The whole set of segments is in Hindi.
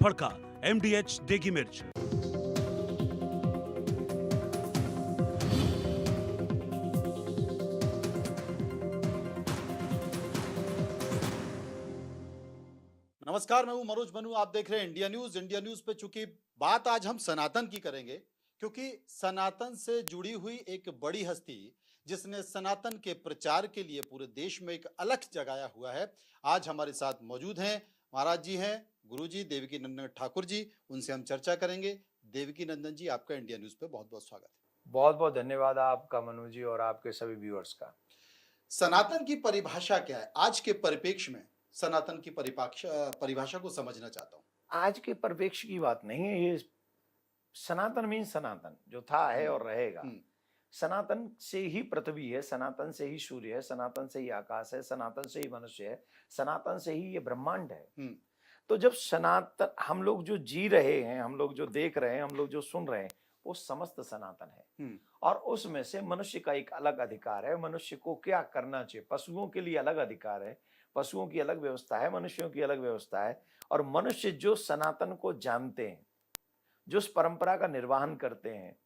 फड़का MDH देगी मिर्च। नमस्कार, मैं हूं मनोज बनू। आप देख रहे हैं इंडिया न्यूज। इंडिया न्यूज पे चूंकि बात आज हम सनातन की करेंगे, क्योंकि सनातन से जुड़ी हुई एक बड़ी हस्ती जिसने सनातन के प्रचार के लिए पूरे देश में एक अलख जगाया हुआ है, आज हमारे साथ मौजूद हैं। महाराज जी हैं, गुरु जी देवकी नंदन ठाकुर जी, उनसे हम चर्चा करेंगे। देवकी नंदन जी, आपका इंडिया न्यूज पे बहुत बहुत स्वागत है। बहुत बहुत धन्यवाद आपका मनु जी और आपके सभी व्यूअर्स का। सनातन की परिभाषा क्या है आज के परिप्रेक्ष्य में? सनातन की परिभाषा को समझना चाहता हूँ। आज के परिप्रेक्ष्य की बात नहीं है ये। सनातन मीन सनातन जो था है और रहेगा। हम्म, सनातन से ही पृथ्वी है, सनातन से ही सूर्य है, सनातन से ही आकाश है, सनातन से ही मनुष्य है, सनातन से ही ये ब्रह्मांड है। हम्म, तो जब सनातन हम लोग जो जी रहे हैं, हम लोग जो देख रहे हैं, हम लोग जो सुन रहे हैं, वो समस्त सनातन है। हम्म, और उसमें से मनुष्य का एक अलग अधिकार है। मनुष्य को क्या करना चाहिए? पशुओं के लिए अलग अधिकार है, पशुओं की अलग व्यवस्था है, मनुष्यों की अलग व्यवस्था है। और मनुष्य जो सनातन को जानते हैं, जो उस परंपरा का निर्वहन करते हैं,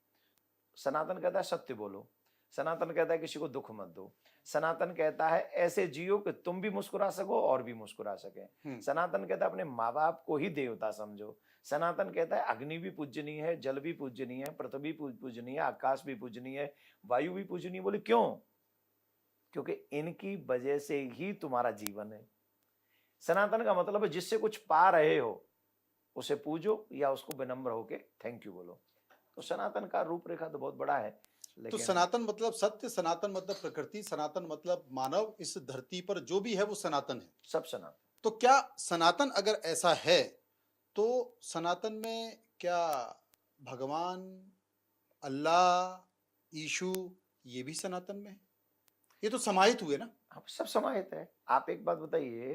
सनातन कहता है सत्य बोलो, सनातन कहता है किसी को दुख मत दो, सनातन कहता है ऐसे जियो कि तुम भी मुस्कुरा सको और भी मुस्कुरा सके, सनातन कहता है अपने माँ बाप को ही देवता समझो, सनातन कहता है अग्नि भी पूजनीय है, जल भी पूजनीय है, पृथ्वी पूजनीय है, आकाश भी पूजनीय है, वायु भी पूजनीय। बोले क्यों? क्योंकि इनकी वजह से ही तुम्हारा जीवन है। सनातन का मतलब है जिससे कुछ पा रहे हो उसे पूजो या उसको विनम्र होके थैंक यू बोलो। तो सनातन का रूपरेखा तो बहुत बड़ा है। तो लेकिन सनातन मतलब सत्य, सनातन मतलब प्रकृति, सनातन मतलब मानव, इस धरती पर जो भी है वो सनातन है। सब सनातन। तो क्या सनातन अगर ऐसा है तो सनातन में क्या भगवान, अल्लाह, ईशु, ये भी सनातन में है? ये तो समाहित हुए ना। अब सब समाहित है। आप एक बात बताइए,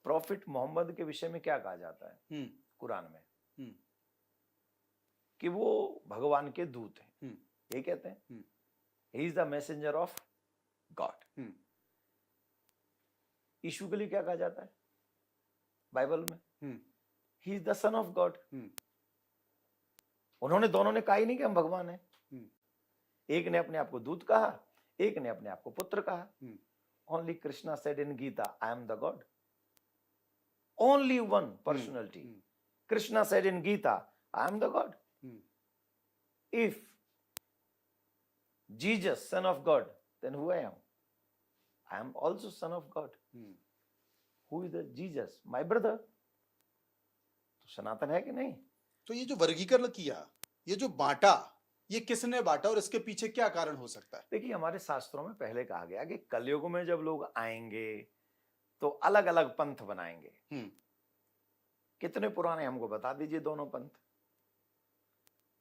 प्रॉफिट मोहम्मद के विषय में क्या कहा जाता है हम्म, कुरान में? हम्म, कि वो भगवान के दूत हैं। हम्म, यही कहते हैं, he is the messenger of God. हम्म, यीशु के लिए क्या कहा जाता है बाइबल में? Hmm, he is the son of God. हम्म, उन्होंने दोनों ने कहा ही नहीं कि हम भगवान हैं। हम्म, एक ने अपने आप को दूत कहा, एक ने अपने आप को पुत्र कहा। Hmm, only Krishna said in Gita I am the God. Only one personality. Krishna said in Gita I am the God. If Jesus, Son of God, then who I am? I am also Son of God. Who is the Jesus? My brother. तो सनातन है कि नहीं? तो ये जो वर्गीकरण किया, ये जो बांटा, ये किसने बांटा और इसके पीछे क्या कारण हो सकता है? देखिए, हमारे शास्त्रों में पहले कहा गया कि कलयुग में जब लोग आएंगे तो अलग अलग पंथ बनाएंगे। कितने पुराने हमको बता दीजिए दोनों पंथ।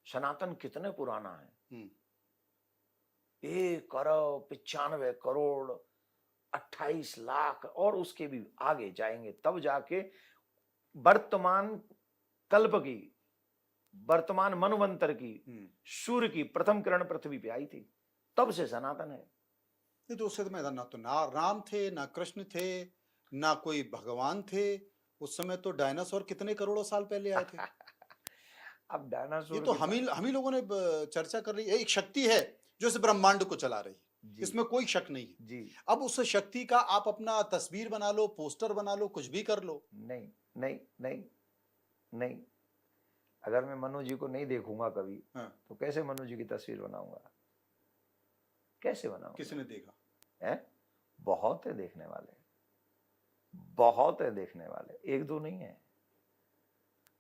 सनातन कितने पुराना है? 1,95,00,00,000 28 लाख और उसके भी आगे जाएंगे तब जाके वर्तमान कल्प की, वर्तमान मनवंतर की, सूर्य की प्रथम किरण पृथ्वी पे आई थी, तब से सनातन है। नहीं तो उससे तो मैं ना राम थे, ना कृष्ण थे, ना कोई भगवान थे। उस समय तो डायनासोर कितने करोड़ों साल पहले आए थे। अब डायनासोर ये तो हम ही लोगों ने चर्चा कर रही है। एक शक्ति है जो इस ब्रह्मांड को चला रही है, इसमें कोई शक नहीं है जी। अब उस शक्ति का आप अपना तस्वीर बना लो, पोस्टर बना लो, कुछ भी कर लो। नहीं नहीं नहीं नहीं। अगर मैं मनु जी को नहीं देखूंगा कभी, तो कैसे मनु जी की तस्वीर बनाऊंगा? कैसे बनाऊंगा? किसने देखा है? बहुत है देखने वाले, बहुत है देखने वाले, एक दो नहीं है।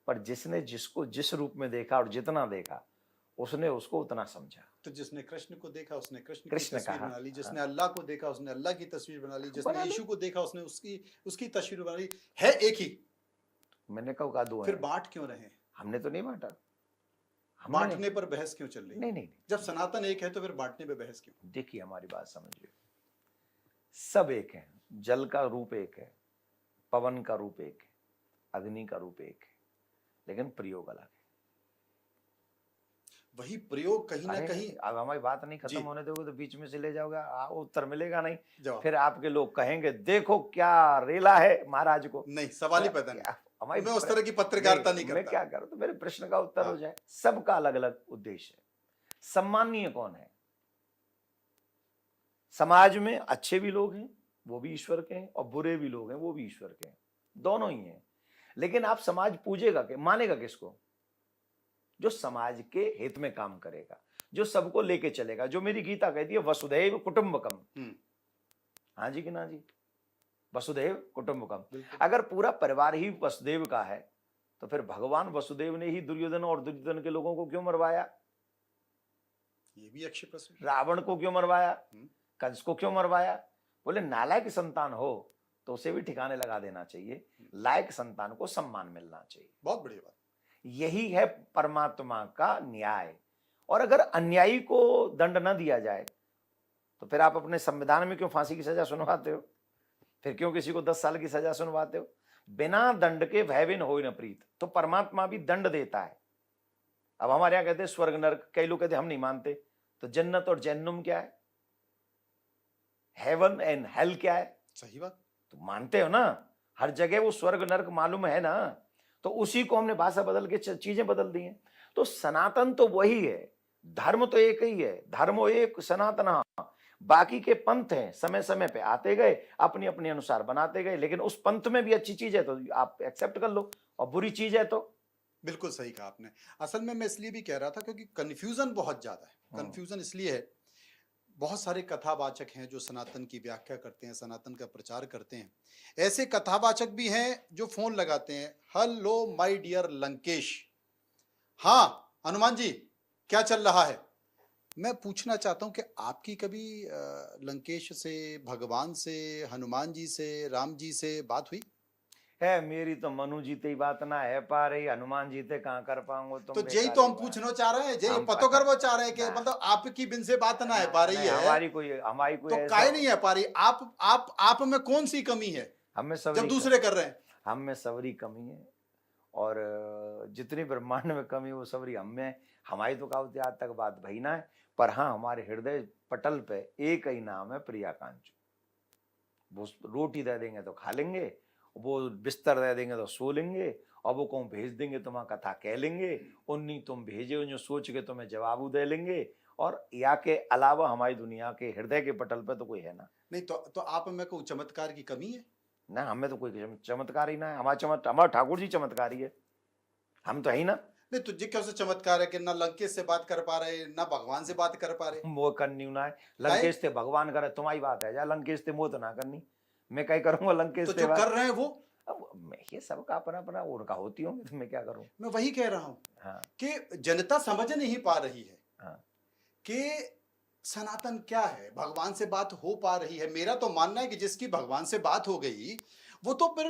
पर जिसने जिसको जिस रूप में देखा और जितना देखा उसने उसको उतना समझा। तो जिसने कृष्ण को देखा उसने कृष्ण की कृष्ण तस्वीर कहा, बना ली, जिसने अल्लाह को देखा उसने अल्लाह की तस्वीर बना ली, जिसने यीशु को देखा उसने उसकी तस्वीर बना ली। है एक ही। मैंने कहा दो फिर बांट क्यों रहे? हमने तो नहीं बांटा। बांटने पर बहस क्यों चल रही? नहीं। जब सनातन एक है तो फिर बांटने पर बहस क्यों? देखिए, हमारी बात समझिए, सब एक है। जल का रूप एक है, पवन का रूप एक है, अग्नि का रूप एक है, लेकिन प्रयोग अलग है। वही प्रयोग कहीं ना कहीं। अब हमारी बात नहीं खत्म होने दोगे तो बीच में से ले जाओगे, उत्तर मिलेगा नहीं। फिर आपके लोग कहेंगे देखो क्या रेला है महाराज को। नहीं, सवाल ही पैदा नहीं। हमारी मैं उस तरह की पत्रकारिता नहीं मैं करता। क्या करूं, तो मेरे प्रश्न का उत्तर हो हाँ। जाए। सबका अलग अलग उद्देश्य है। सम्माननीय कौन है? समाज में अच्छे भी लोग हैं, वो भी ईश्वर के हैं, और बुरे भी लोग हैं, वो भी ईश्वर के हैं, दोनों ही हैं। लेकिन आप समाज पूजेगा कि मानेगा किसको? जो समाज के हित में काम करेगा, जो सबको लेके चलेगा, जो मेरी गीता कहती है वसुधैव कुटुंबकम। हाँ जी कि ना जी? वसुधैव कुटुंबकम। बिल्कुल। अगर पूरा परिवार ही वसुदेव का है, तो फिर भगवान वसुदेव ने ही दुर्योधन और दुर्योधन के लोगों को क्यों मरवाया? ये भी अच्छी प्रश्न। रावण को क्यों मरवाया? हम्म। कंस को क्यों मरवाया? बोले नालायक संतान हो तो उसे भी ठिकाने लगा देना चाहिए, लायक संतान को सम्मान मिलना चाहिए। बहुत बड़ी बात। यही है परमात्मा का न्याय। और अगर अन्यायी को दंड न दिया जाए, तो फिर आप अपने संविधान में क्यों फांसी की सजा सुनवाते हो? फिर क्यों किसी को 10 साल की सजा सुनवाते हो? बिना दंड के भयविन होय न प्रीत। तो परमात्मा भी दंड देता है। अब हमारे यहां कहते हैं स्वर्ग नरक, कई लोग कहते हैं हम नहीं मानते। तो जन्नत और जहन्नुम क्या है? हेवन एंड हेल क्या है? सही बात। तो मानते हो ना? हर जगह वो स्वर्ग नरक मालूम है ना? तो उसी को हमने भाषा बदल के चीजें बदल दी हैं। तो सनातन तो वही है, धर्म तो एक ही है, धर्मो एक सनातन। बाकी के पंथ हैं, समय समय पे आते गए, अपनी अपने अनुसार बनाते गए, लेकिन उस पंथ में भी अच्छी चीज है तो आप एक्सेप्ट कर लो, और बुरी चीज है तो। बिल्कुल सही कहा आपने। असल में मैं इसलिए भी कह रहा था क्योंकि कंफ्यूजन बहुत ज्यादा है। कंफ्यूजन इसलिए है, बहुत सारे कथावाचक हैं जो सनातन की व्याख्या करते हैं, सनातन का प्रचार करते हैं। ऐसे कथावाचक भी हैं जो फोन लगाते हैं, हेलो माय डियर लंकेश, हाँ हनुमान जी क्या चल रहा है। मैं पूछना चाहता हूं कि आपकी कभी लंकेश से, भगवान से, हनुमान जी से, राम जी से बात हुई? है मेरी तो मनु जीते ही बात ना है पा रही, हनुमान जीते कहाँ कर पाऊंगो तुम। तो यही तो हम पूछना चाह रहे हैं, यही पतो करवा चाह रहे हैं कि मतलब आपकी बिन से बात ना है पा रही है। हमारी कोई तो काहे नहीं है पा रही? आप में कौन सी कमी है हमें जब दूसरे कर रहे हैं? हम में सबरी कमी है, और जितनी ब्रह्मांड में कमी वो सबरी हम में। हमारी तो कहावत आज तक बात भई ना है, पर हाँ हमारे हृदय पटल पे एक ही नाम है, प्रिया कांचू। वो रोटी दे देंगे तो खा लेंगे, वो बिस्तर दे देंगे तो सो लेंगे, और वो कहूँ भेज देंगे तो वहाँ कथा कह लेंगे, उन्नी तुम भेजे जो सोच के तुम्हें जवाब दे लेंगे। और या के अलावा हमारी दुनिया के हृदय के पटल पे तो कोई है ना। नहीं तो आप में कोई चमत्कार की कमी है? ना, हमें तो कोई चमत्कार ही ना है। हमारा ठाकुर जी चमत्कारी है, हम तो है ही ना। नहीं तुझे क्या से चमत्कार है कि ना लंकेश से बात कर पा रहे, ना भगवान से बात कर पा रहे? वो करनी ना है, लंकेश ते भगवान करे तुम्हारी बात है, जा लंकेश ते वो तो ना करनी, मैं कहीं करूंगा लंकेश तो ते जो बात। कर रहे हैं वो, अब मैं ये सबका अपना अपना उनका होती होंगी, तो मैं क्या करूं। मैं वही कह रहा हूं हाँ कि जनता समझ नहीं पा रही है हाँ। कि सनातन क्या है। भगवान से बात हो पा रही है, मेरा तो मानना है कि जिसकी भगवान से बात हो गई वो तो फिर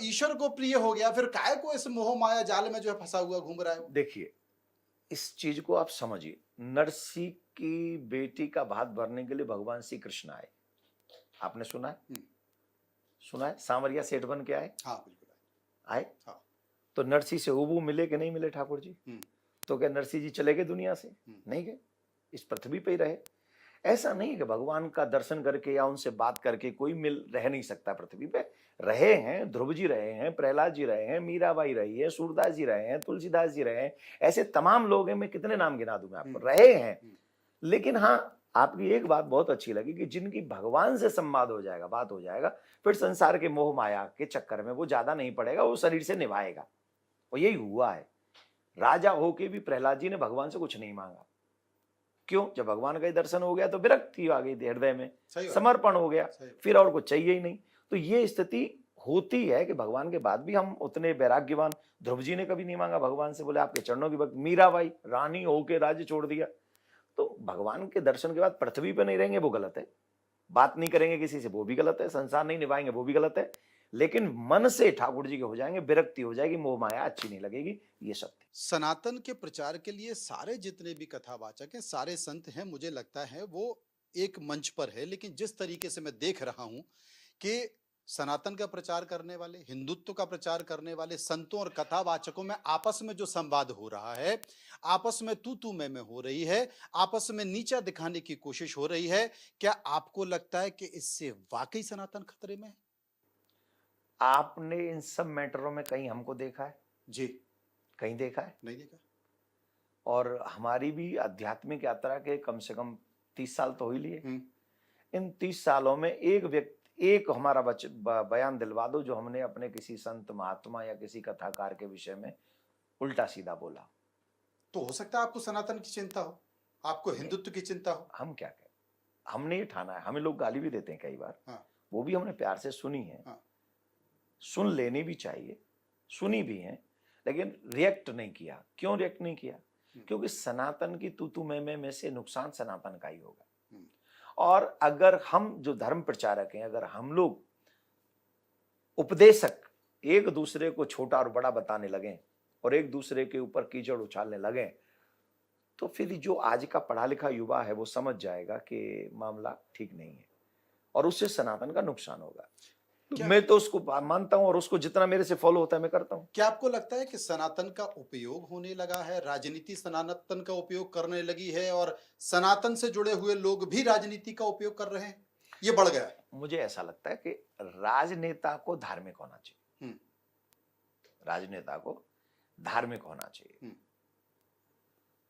ईश्वर को प्रिय हो गया, फिर काय को इस मोह माया जाल में जो है फंसा हुआ घूम रहा है वो। देखिए इस चीज को आप समझिए, नरसी की बेटी का भात भरने के लिए भगवान श्री कृष्ण आए। आपने सुना है? सुना है? सांवरिया सेठ बन के आए। हाँ बिल्कुल आए। हाँ। तो नरसी से उबू मिले कि नहीं मिले ठाकुर जी? तो क्या नरसी जी चले गए दुनिया से? नहीं गए, इस पृथ्वी पे ही रहे। ऐसा नहीं है कि भगवान का दर्शन करके या उनसे बात करके कोई रह नहीं सकता पृथ्वी पे। रहे हैं, ध्रुव जी रहे हैं, प्रहलाद जी रहे हैं, मीराबाई रही है, सूरदास जी रहे हैं, तुलसीदास जी रहे हैं, ऐसे तमाम लोग हैं, मैं कितने नाम गिना दूं मैं आपको, रहे हैं। लेकिन हाँ आपकी एक बात बहुत अच्छी लगी कि जिनकी भगवान से संवाद हो जाएगा, बात हो जाएगा, फिर संसार के मोह माया के चक्कर में वो ज्यादा नहीं पड़ेगा, वो शरीर से निभाएगा। और यही हुआ है। राजा होके भी प्रहलाद जी ने भगवान से कुछ नहीं मांगा। क्यों? जब भगवान का ही दर्शन हो गया तो विरक्ति आ गई थी हृदय में, समर्पण हो गया, फिर और कुछ चाहिए ही नहीं। तो ये स्थिति होती है कि भगवान के बाद भी हम उतने वैराग्यवान। ध्रुव जी ने कभी नहीं मांगा भगवान से, बोले आपके चरणों की भक्त। मीराबाई रानी होके राज्य छोड़ दिया। तो भगवान के दर्शन के बाद पृथ्वी पर नहीं रहेंगे वो गलत है, बात नहीं करेंगे किसी से वो भी गलत है, संसार नहीं निभाएंगे वो भी गलत है, लेकिन मन से ठाकुर जी के हो जाएंगे, विरक्ति हो जाएगी, मोह माया अच्छी नहीं लगेगी, ये सत्य। सनातन के प्रचार के लिए सारे जितने भी कथावाचक हैं, सारे संत हैं, मुझे लगता है वो एक मंच पर है। लेकिन जिस तरीके से मैं देख रहा हूं कि सनातन का प्रचार करने वाले, हिंदुत्व का प्रचार करने वाले संतों और कथावाचकों में आपस में जो संवाद हो रहा है, आपस में तू मैं हो रही है, आपस में नीचा दिखाने की कोशिश हो रही है, क्या आपको लगता है कि इससे वाकई सनातन खतरे में है? आपने इन सब मैटरों में कहीं हमको देखा है? जी, कहीं देखा है? नहीं देखा। और हमारी भी आध्यात्मिक यात्रा के कम से कम 30 साल तो हो ही लिए। हम्म, इन 30 सालों में एक हमारा बयान दिलवा दो जो हमने अपने किसी संत महात्मा या किसी कथाकार के विषय में उल्टा सीधा बोला। तो हो सकता है आपको सनातन की चिंता हो, आपको हिंदुत्व की चिंता हो। हम क्या कहें, हमने ये ठाना है। हमें लोग गाली भी देते हैं कई बार, हाँ, वो भी हमने प्यार से सुनी है। हाँ। सुन लेनी भी चाहिए, सुनी भी है, लेकिन रिएक्ट नहीं किया। क्यों रिएक्ट नहीं किया? क्योंकि सनातन की तू में से नुकसान सनातन का ही होगा। और अगर हम जो धर्म प्रचारक हैं, अगर हम लोग उपदेशक एक दूसरे को छोटा और बड़ा बताने लगे और एक दूसरे के ऊपर कीचड़ उछालने लगे, तो फिर जो आज का पढ़ा लिखा युवा है वो समझ जाएगा कि मामला ठीक नहीं है और उससे सनातन का नुकसान होगा। मैं तो उसको मानता हूं और उसको जितना मेरे से फॉलो होता है मैं करता हूं। क्या आपको लगता है कि सनातन का उपयोग होने लगा है, राजनीति सनातन का उपयोग करने लगी है और सनातन से जुड़े हुए लोग भी राजनीति का उपयोग कर रहे हैं, ये बढ़ गया है? मुझे ऐसा लगता है कि राजनेता को धार्मिक होना चाहिए। राजनेता को धार्मिक होना चाहिए,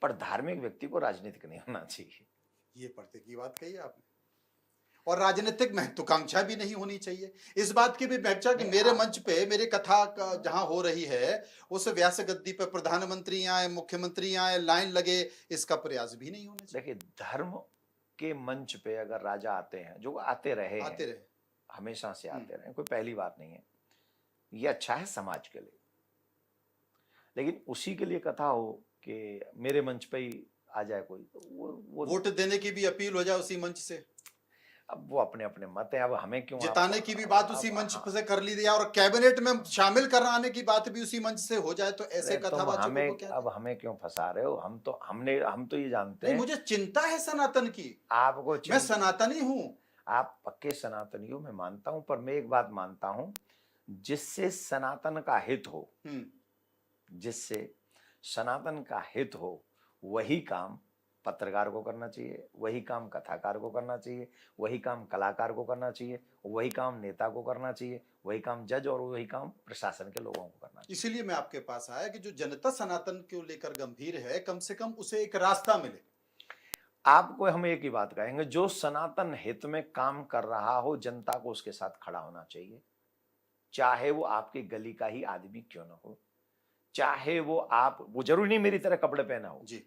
पर धार्मिक व्यक्ति को राजनीतिक नहीं होना चाहिए। ये पर्दे की बात कही आपने। और राजनीतिक महत्वाकांक्षा भी नहीं होनी चाहिए। इस बात की भी व्याख्या कि मेरे मंच पे मेरी कथा जहां हो रही है उस व्यास गद्दी पे प्रधानमंत्री आए, मुख्यमंत्री आए, लाइन लगे, इसका प्रयास भी नहीं होना चाहिए। देखिए, धर्म के मंच पे अगर राजा आते हैं, जो आते रहे हमेशा से आते रहे, कोई पहली बात नहीं है, ये अच्छा है समाज के लिए। लेकिन उसी के लिए कथा हो कि मेरे मंच पे ही आ जाए कोई, तो वो वोट देने की भी अपील हो जाए उसी मंच से। अब वो अपने अपने मत है, अब हमें क्यों जिताने की भी बात उसी मंच से कर ली जाए और कैबिनेट में शामिल कराने की बात भी उसी मंच से हो जाए, तो ऐसे कथावाचकों को क्या? अब हमें क्यों फंसा रहे हो? हम तो ये जानते हैं। मुझे चिंता है सनातन की। आपको मैं सनातनी हूं। आप पक्के सनातनी हो, मैं मानता हूं, पर मैं एक बात मानता हूं, जिससे सनातन का हित हो, जिससे सनातन का हित हो, वही काम पत्रकार को करना चाहिए, वही काम कथाकार को करना चाहिए, वही काम कलाकार को करना चाहिए, वही काम नेता को करना चाहिए, वही काम जज और वही काम प्रशासन के लोगों को करना चाहिए। इसीलिए मैं आपके पास आया कि जो जनता सनातन को लेकर गंभीर है, कम से कम उसे एक रास्ता मिले। आपको हम एक ही बात कहेंगे, जो सनातन हित में काम कर रहा हो, जनता को उसके साथ खड़ा होना चाहिए, चाहे वो आपके गली का ही आदमी क्यों ना हो, चाहे वो जरूरी नहीं मेरी तरह कपड़े पहना हो जी।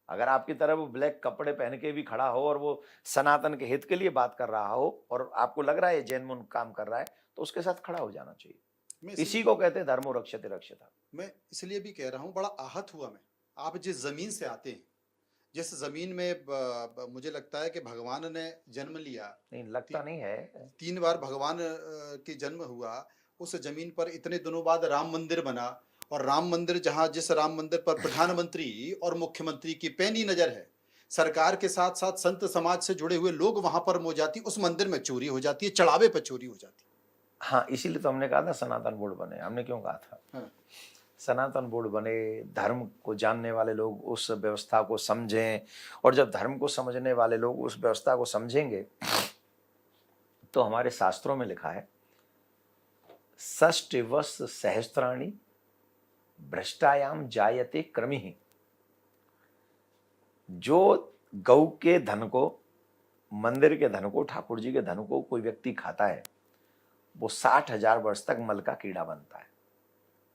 अगर आपकी तरह वो ब्लैक कपड़े पहन के भी खड़ा हो और वो सनातन के हित के लिए बात कर रहा हो और आपको लग रहा है जेन्युइन काम कर रहा है, तो उसके साथ खड़ा हो जाना चाहिए। इसी को कहते हैं धर्मो रक्षते रक्षिता। मैं इसलिए भी कह रहा हूं, बड़ा आहत हुआ मैं। आप जिस जमीन से आते हैं, जिस जमीन में मुझे लगता है कि भगवान ने जन्म लिया, नहीं लगता नहीं है, 3 बार भगवान की जन्म हुआ, उस जमीन पर इतने दिनों बाद राम मंदिर बना, और राम मंदिर जिस राम मंदिर पर प्रधानमंत्री और मुख्यमंत्री की पैनी नजर है, सरकार के साथ साथ संत समाज से जुड़े हुए लोग वहां पर मौजाती, उस मंदिर में चोरी हो जाती है, चढ़ावे पर चोरी हो जाती है। हाँ, इसीलिए तो हमने कहा था सनातन बोर्ड बने। हमने क्यों कहा था? हाँ। सनातन बोर्ड बने, धर्म को जानने वाले लोग उस व्यवस्था को समझें, और जब धर्म को समझने वाले लोग उस व्यवस्था को समझेंगे, तो हमारे शास्त्रों में लिखा है, षष्टिवश सहस्त्राणी भ्रष्टायाम जायते क्रमिहि। जो गौ के धन को, मंदिर के धन को, ठाकुर जी के धन को कोई व्यक्ति खाता है, वो 60,000 वर्ष तक मल का कीड़ा बनता है।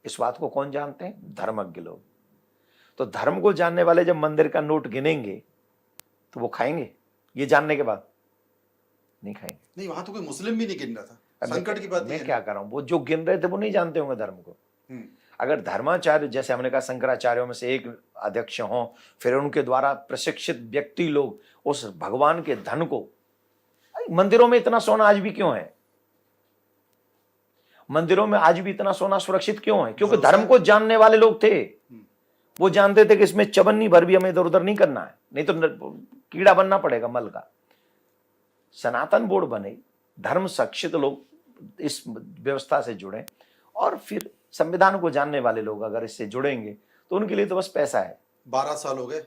इस बात को कौन जानते हैं? धर्मज्ञ लोग। तो धर्म को जानने वाले जब मंदिर का नोट गिनेंगे तो वो खाएंगे, ये जानने के बाद नहीं खाएंगे। नहीं, वहां तो कोई मुस्लिम भी नहीं गिन रहा था। संकट की बात मैं क्या कर रहा हूं, वो जो गिन रहे थे वो नहीं जानते होंगे धर्म को। अगर धर्माचार्य, जैसे हमने कहा शंकराचार्यों में से एक अध्यक्ष हो, फिर उनके द्वारा प्रशिक्षित व्यक्ति लोग उस भगवान के धन को, मंदिरों में इतना सोना आज भी क्यों है? मंदिरों में आज भी इतना सोना सुरक्षित क्यों है? क्योंकि धर्म को जानने वाले लोग थे। वो जानते थे कि इसमें चवन्नी भर भी हमें इधर उधर नहीं करना है, नहीं तो कीड़ा बनना पड़ेगा मल का। सनातन बोर्ड बने, धर्म शिक्षित लोग इस व्यवस्था से जुड़े, और फिर संविधान को जानने वाले लोग अगर इससे जुड़ेंगे तो उनके लिए तो बस पैसा है। 12 साल हो गए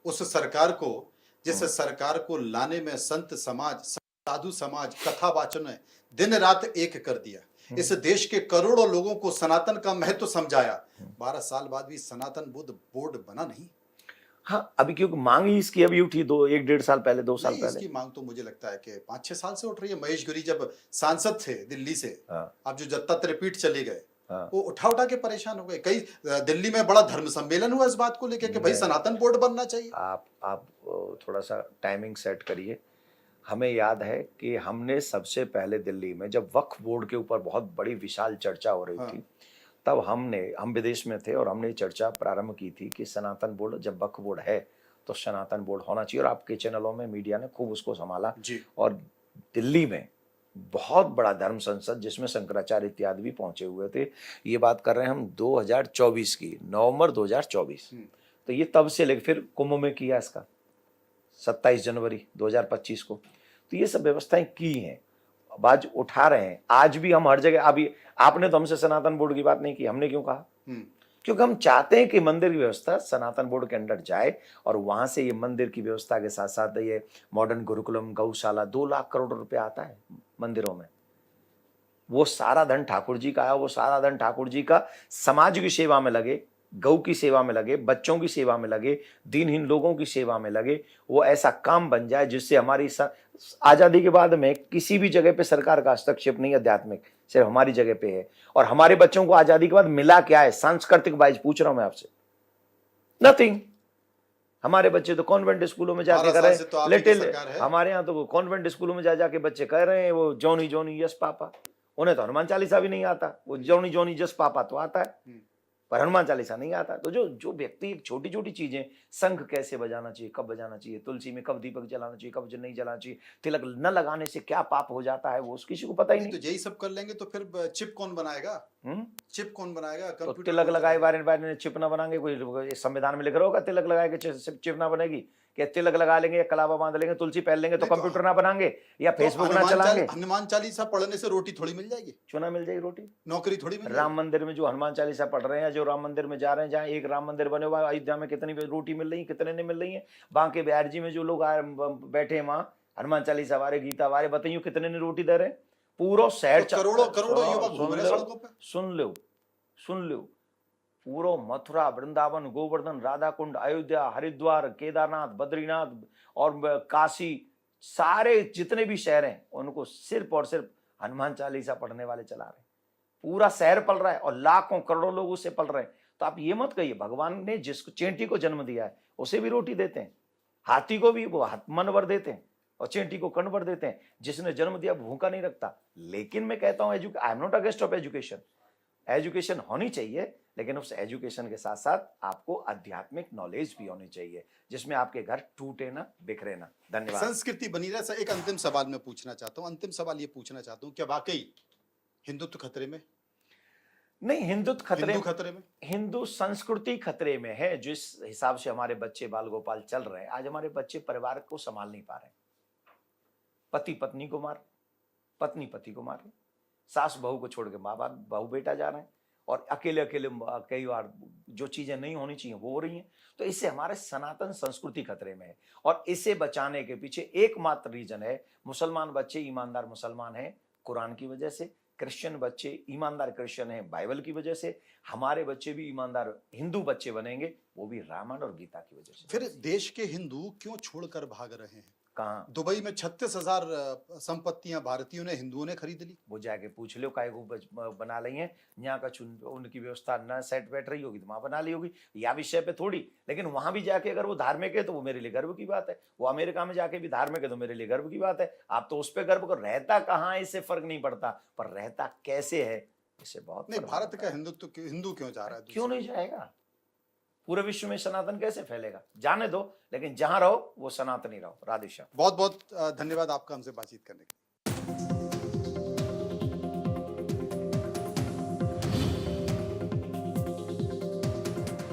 उस सरकार को, जिस सरकार को लाने में संत समाज, साधु समाज, कथा वाचन ने दिन रात एक कर दिया। इस देश के करोड़ों लोगों को सनातन का महत्व समझाया, 12 साल बाद भी सनातन बुद्ध बोर्ड बना नहीं। हाँ, अभी क्योंकि मांग ही इसकी अभी उठी, 1-1.5 साल पहले, 2 साल नहीं, पहले। इसकी मांग तो मुझे लगता है कि 5-6 साल से उठ रही है। महेश गिरी जब सांसद थे दिल्ली से, हाँ, अब जो दत्ता त्रिपीठ चले गए, हाँ। वो उठा के परेशान हो गए। कई दिल्ली में बड़ा धर्म सम्मेलन हुआ इस बात को लेकर कि भाई नहीं। सनातन बोर्ड बनना चाहिए। आप थोड़ा सा टाइमिंग सेट करिए। हमें याद है कि हमने सबसे पहले दिल्ली में जब वक्फ बोर्ड के ऊपर बहुत बड़ी विशाल चर्चा हो रही हाँ। थी, तब हम विदेश में थे और हमने ये चर्चा प्रारंभ की थी कि सनातन बोर्ड, जब वक्फ बोर्ड है तो सनातन बोर्ड होना चाहिए, और आपके चैनलों में मीडिया ने खूब उसको संभाला। जी। और दिल्ली में बहुत बड़ा धर्म संसद जिसमें शंकराचार्य इत्यादि भी पहुंचे हुए थे। ये बात कर रहे हैं हम 2024 की, नवंबर 2024। तो ये तब से लेकर फिर कुंभ में किया इसका 27 जनवरी 2025 को। तो ये सब व्यवस्थाएं की हैं, अब आज उठा रहे हैं। आज भी हम हर जगह, अभी आपने तो हमसे सनातन बोर्ड की बात नहीं की, हमने क्यों कहा? क्योंकि हम चाहते हैं कि मंदिर की व्यवस्था सनातन बोर्ड के अंडर जाए, और वहां से ये मंदिर की व्यवस्था के साथ साथ ये मॉडर्न गुरुकुलम, गौशाला, 2 लाख करोड़ रुपए आता है मंदिरों में। वो सारा धन ठाकुर जी का है, वो सारा धन ठाकुर जी का समाज की सेवा में लगे, गौ की सेवा में लगे, बच्चों की सेवा में लगे, दीनहीन लोगों की सेवा में लगे। वो ऐसा काम बन जाए जिससे हमारी आजादी के बाद में किसी भी जगह पे सरकार का हस्तक्षेप नहीं आध्यात्मिक, सिर्फ हमारी जगह पे है। और हमारे बच्चों को आजादी के बाद मिला क्या है सांस्कृतिक वाइज, पूछ रहा हूं मैं आपसे? नथिंग। हमारे बच्चे तो कॉन्वेंट स्कूलों में जाके कर रहे हैं, लिटिल, हमारे यहाँ तो कॉन्वेंट स्कूलों में जाके बच्चे कह रहे हैं वो जॉनी जॉनी यस पापा। उन्हें तो हनुमान चालीसा भी नहीं आता, वो जॉनी जॉनी यस पापा तो आता है, पर हनुमान चालीसा नहीं आता। तो जो व्यक्ति छोटी छोटी चीजें, शंख कैसे बजाना चाहिए, कब बजाना चाहिए, तुलसी में कब दीपक जलाना चाहिए, कब नहीं जलाना चाहिए, तिलक न लगाने से क्या पाप हो जाता है, वो किसी को पता ही नहीं। तो यही सब कर लेंगे तो फिर चिप कौन बनाएगा? चिप कौन बनाएगा? तो तिलक लगाए बारे चिप ना बनाएंगे? कोई संविधान में लिख रहा होगा तिलक लगाए के चिप ना बनेगी? क्या तिलक लगा लेंगे या कलावा बांध लेंगे, तुलसी पहन लेंगे तो कंप्यूटर ना बनाएंगे या फेसबुक ना चलाएंगे? हनुमान चालीसा पढ़ने से रोटी थोड़ी मिल जाएगी? क्यों ना मिल जाएगी रोटी? नौकरी थोड़ी मिल जाएगी? राम मंदिर में जो हनुमान चालीसा पढ़ रहे हैं, जो राम मंदिर में जा रहे हैं, जहाँ एक राम मंदिर बने हुआ है, अयोध्या में कितनी रोटी मिल रही है, कितने नहीं मिल रही है? बांके बिहार जी में जो लोग बैठे हैं वहां हनुमान चालीसा वाले, गीता वाले, बताइए कितने ने रोटी दे रहे हैं? पूरा शहर करोड़ों करोड़ों युवक घूम रहे हैं सड़कों पे। सुन लो, पूरा मथुरा, वृंदावन, गोवर्धन, राधा कुंड, अयोध्या, हरिद्वार, केदारनाथ, बद्रीनाथ और काशी, सारे जितने भी शहर हैं उनको सिर्फ और सिर्फ हनुमान चालीसा पढ़ने वाले चला रहे हैं। पूरा शहर पल रहा है और लाखों करोड़ों लोग उससे पल रहे हैं। तो आप ये मत कहिए, भगवान ने जिसको चेंटी को जन्म दिया है उसे भी रोटी देते हैं, हाथी को भी वो मन भर देते हैं और चेंटी को कण भर देते हैं। जिसने जन्म दिया भूखा नहीं रखता। लेकिन मैं कहता हूं, I am not against of education, education होनी चाहिए, लेकिन उस एजुकेशन के साथ साथ आपको आध्यात्मिक नॉलेज भी होनी चाहिए, जिसमें आपके घर टूटे ना, बिखरे ना। धन्यवाद। संस्कृति बनी रहे। सर, एक अंतिम सवाल मैं पूछना चाहता हूँ, अंतिम सवाल ये पूछना चाहता हूँ, क्या वाकई हिंदुत्व खतरे में? नहीं, हिंदुत्व खतरे में, हिंदू संस्कृति खतरे में है। जिस हिसाब से हमारे बच्चे बाल गोपाल चल रहे हैं, आज हमारे बच्चे परिवार को संभाल नहीं पा रहे। पति पत्नी को मार, पत्नी पति को मार, सास बहू को छोड़ के माँ बाप बहू बेटा जा रहे हैं, और अकेले अकेले कई बार जो चीजें नहीं होनी चाहिए वो हो रही हैं। तो इससे हमारे सनातन संस्कृति खतरे में है, और इसे बचाने के पीछे एकमात्र रीजन है, मुसलमान बच्चे ईमानदार मुसलमान हैं कुरान की वजह से, क्रिश्चियन बच्चे ईमानदार क्रिश्चियन हैं बाइबल की वजह से, हमारे बच्चे भी ईमानदार हिंदू बच्चे बनेंगे, वो भी रामायण और गीता की वजह से। फिर देश के हिंदू क्यों छोड़कर भाग रहे हैं? कहाँ? दुबई में 36,000 संपत्तियां भारतीयों ने, हिंदुओं ने खरीद ली। वो जाके पूछ लो काय को बना ली है, यहाँ का उनकी व्यवस्था न सेट बैठ रही होगी तो वहां बना ली होगी, या विषय पे थोड़ी। लेकिन वहां भी जाके अगर वो धार्मिक है तो वो मेरे लिए गर्व की बात है, वो अमेरिका में जाके भी धार्मिक है तो मेरे लिए गर्व की बात है। आप तो उस पर गर्व करो, रहता कहाँ है इससे फर्क नहीं पड़ता, पर रहता कैसे है इससे बहुत। नहीं, भारत का हिंदू क्यों जा रहा है? क्यों नहीं जाएगा? पूरे विश्व में सनातन कैसे फैलेगा? जाने दो, लेकिन जहां रहो वो सनातनी रहो। राधेश्याम। बहुत बहुत धन्यवाद आपका हमसे बातचीत करने के लिए।